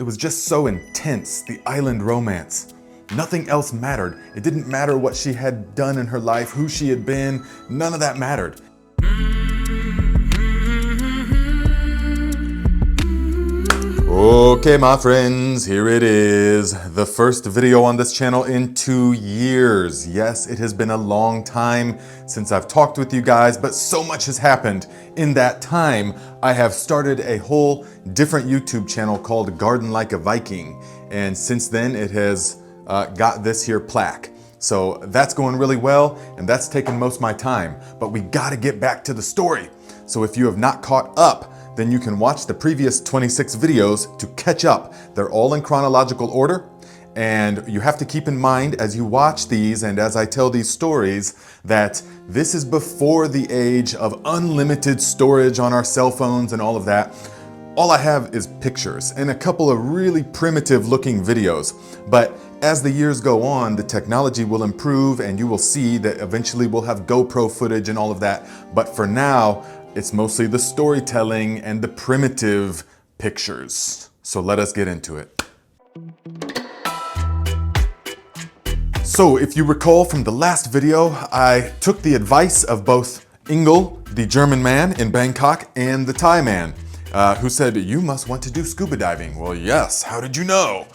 It was just so intense, the island romance. Nothing else mattered. It didn't matter what she had done in her life, who she had been, none of that mattered. Okay, my friends, here it is. The first video on this channel in 2 years. Yes, it has been a long time since I've talked with you guys, but so much has happened in that time. I have started a whole different YouTube channel called Garden Like a Viking. And since then, it has got this here plaque. So that's going really well, and that's taken most of my time. But we gotta get back to the story. So if you have not caught up, then you can watch the previous 26 videos to catch up. They're all in chronological order, and you have to keep in mind as you watch these and as I tell these stories that this is before the age of unlimited storage on our cell phones and all of that. All I have is pictures and a couple of really primitive looking videos. But as the years go on, the technology will improve and you will see that eventually we'll have GoPro footage and all of that. But for now, it's mostly the storytelling and the primitive pictures. So let us get into it. So if you recall from the last video, I took the advice of both Engel, the German man in Bangkok, and the Thai man, who said, you must want to do scuba diving. Well, yes, how did you know?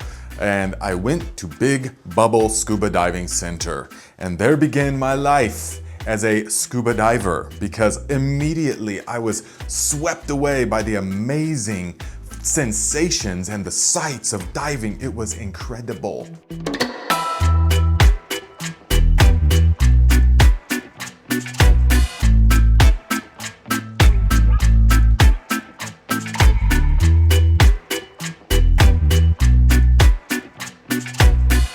And I went to Big Bubble Scuba Diving Center, and there began my life as a scuba diver, because immediately I was swept away by the amazing sensations and the sights of diving. It was incredible.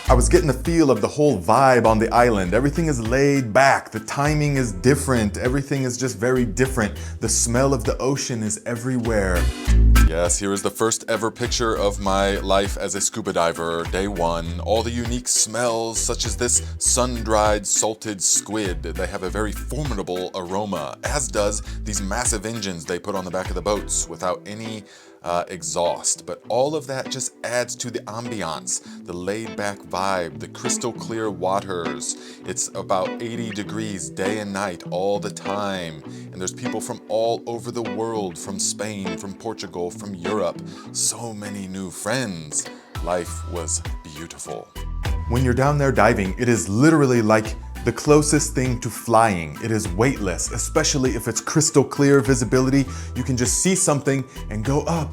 I was getting the feel of the whole vibe on the island. Everything is laid back. The timing is different. Everything is just very different. The smell of the ocean is everywhere. Yes, here is the first ever picture of my life as a scuba diver, day one. All the unique smells, such as this sun-dried salted squid. They have a very formidable aroma, as does these massive engines they put on the back of the boats without any exhaust. But all of that just adds to the ambiance, the laid-back vibe, the crystal clear waters. It's about 80 degrees day and night all the time. And there's people from all over the world, from Spain, from Portugal, from Europe. So many new friends. Life was beautiful. When you're down there diving, it is literally like the closest thing to flying. It is weightless, especially if it's crystal clear visibility. You can just see something and go up.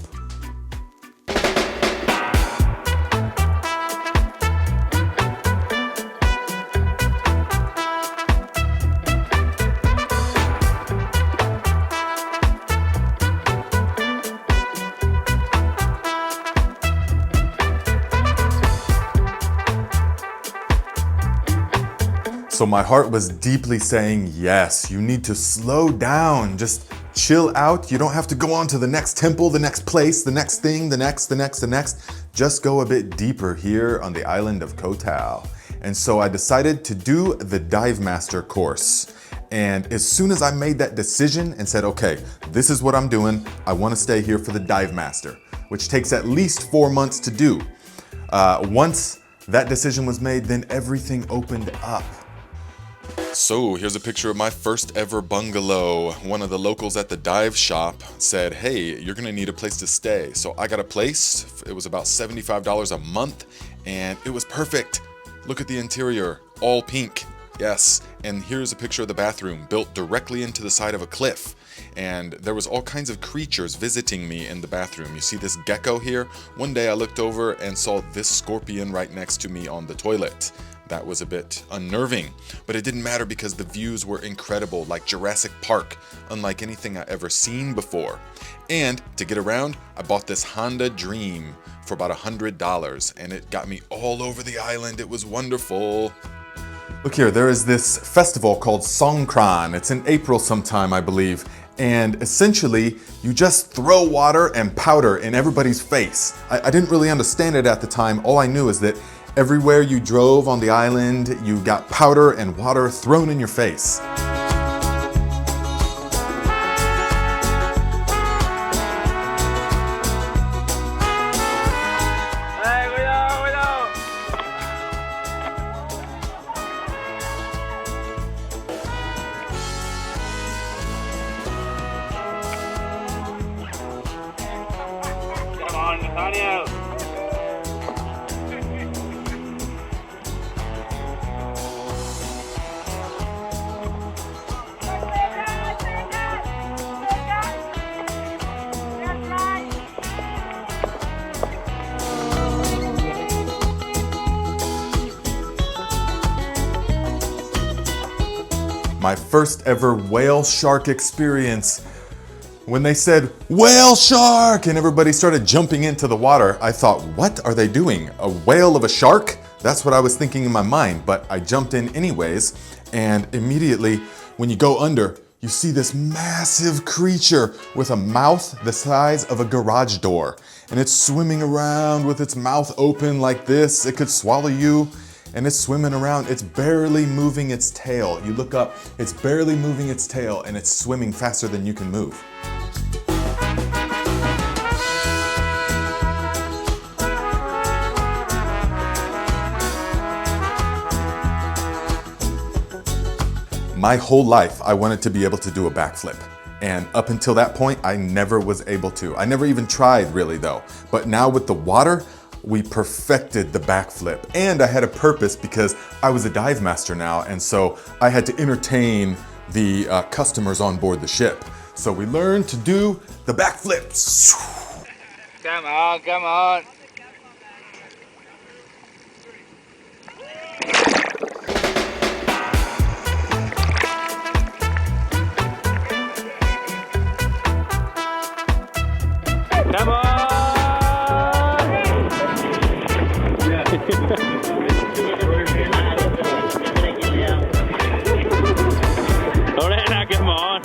So my heart was deeply saying, yes, you need to slow down, just chill out. You don't have to go on to the next temple, the next place, the next thing, the next. Just go a bit deeper here on the island of Koh Tao. And so I decided to do the Dive Master course. And as soon as I made that decision and said, okay, this is what I'm doing, I want to stay here for the Dive Master, which takes at least 4 months to do. Once that decision was made, then everything opened up. So here's a picture of my first ever bungalow. One of the locals at the dive shop said, hey, you're gonna need a place to stay. So I got a place. It was about $75 a month and it was perfect. Look at the interior, all pink. Yes, and here's a picture of the bathroom built directly into the side of a cliff. And there was all kinds of creatures visiting me in the bathroom. You see this gecko here? One day I looked over and saw this scorpion right next to me on the toilet. That was a bit unnerving, but it didn't matter because the views were incredible, like Jurassic Park, unlike anything I ever seen before. And to get around, I bought this Honda Dream for about $100, and it got me all over the island. It was wonderful. Look here, there is this festival called Songkran. It's in April sometime, I believe. And essentially, you just throw water and powder in everybody's face. I didn't really understand it at the time. All I knew is that everywhere you drove on the island, you got powder and water thrown in your face. Daniel. My first ever whale shark experience. When they said, whale shark, and everybody started jumping into the water, I thought, what are they doing? A whale of a shark? That's what I was thinking in my mind, but I jumped in anyways, and immediately, when you go under, you see this massive creature with a mouth the size of a garage door, and it's swimming around with its mouth open like this. It could swallow you. And it's swimming around. It's barely moving its tail. You look up, it's barely moving its tail, and it's swimming faster than you can move. My whole life, I wanted to be able to do a backflip. And up until that point, I never was able to. I never even tried really though. But now with the water, we perfected the backflip, and I had a purpose because I was a dive master now, and so I had to entertain the customers on board the ship. So we learned to do the backflips. Come on, come on. Come on. Lorena, come on.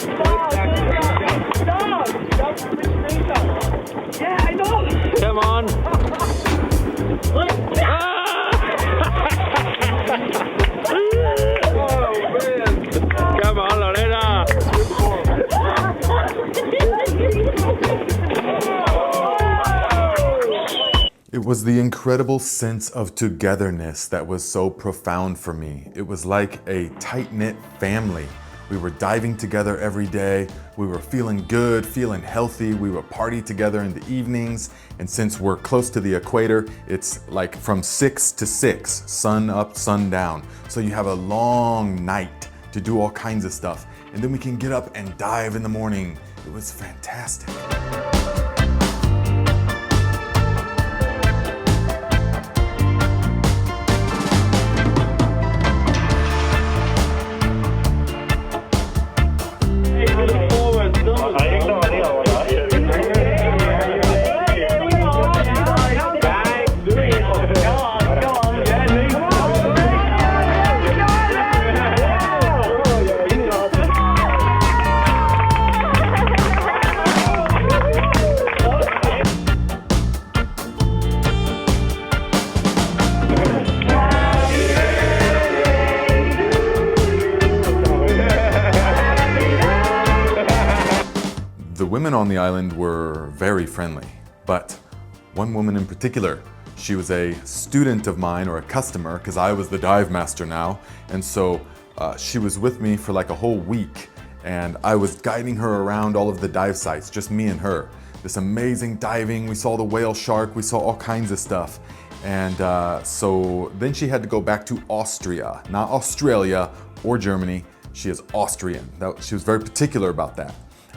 Yeah, I know. Come on. Come on, Lorena. It was the incredible sense of togetherness that was so profound for me. It was like a tight-knit family. We were diving together every day. We were feeling good, feeling healthy. We would party together in the evenings. And since we're close to the equator, it's like from 6 to 6, sun up, sun down. So you have a long night to do all kinds of stuff. And then we can get up and dive in the morning. It was fantastic. The women on the island were very friendly, but one woman in particular, she was a student of mine or a customer because I was the dive master now, and so she was with me for like a whole week, and I was guiding her around all of the dive sites, just me and her. This amazing diving, we saw the whale shark, we saw all kinds of stuff. And so then she had to go back to Austria, not Australia or Germany. She is Austrian. She was very particular about that.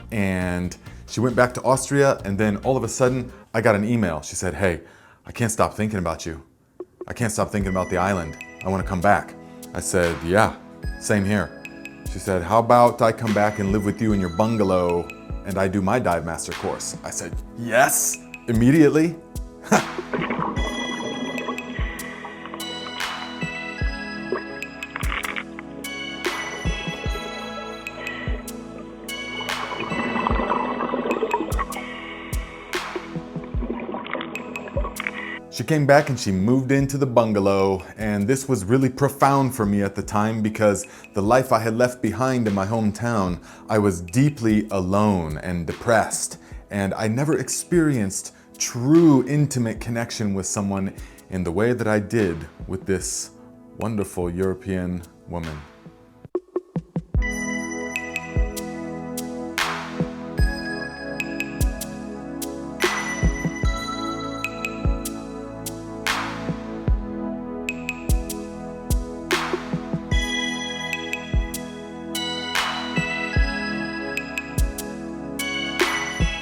And she went back to Austria, and then all of a sudden I got an email. She said, hey, I can't stop thinking about you. I can't stop thinking about the island. I want to come back. I said, yeah, same here. She said, how about I come back and live with you in your bungalow and I do my dive master course? I said, yes, immediately. She came back and she moved into the bungalow, and this was really profound for me at the time because the life I had left behind in my hometown, I was deeply alone and depressed, and I never experienced true intimate connection with someone in the way that I did with this wonderful European woman.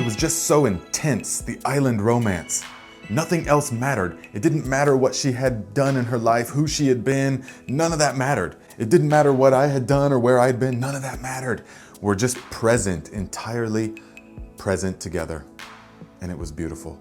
was just so intense, the island romance. Nothing else mattered. It didn't matter what she had done in her life, who she had been, none of that mattered. It didn't matter what I had done or where I'd been, none of that mattered. We're just present, entirely present together. And it was beautiful.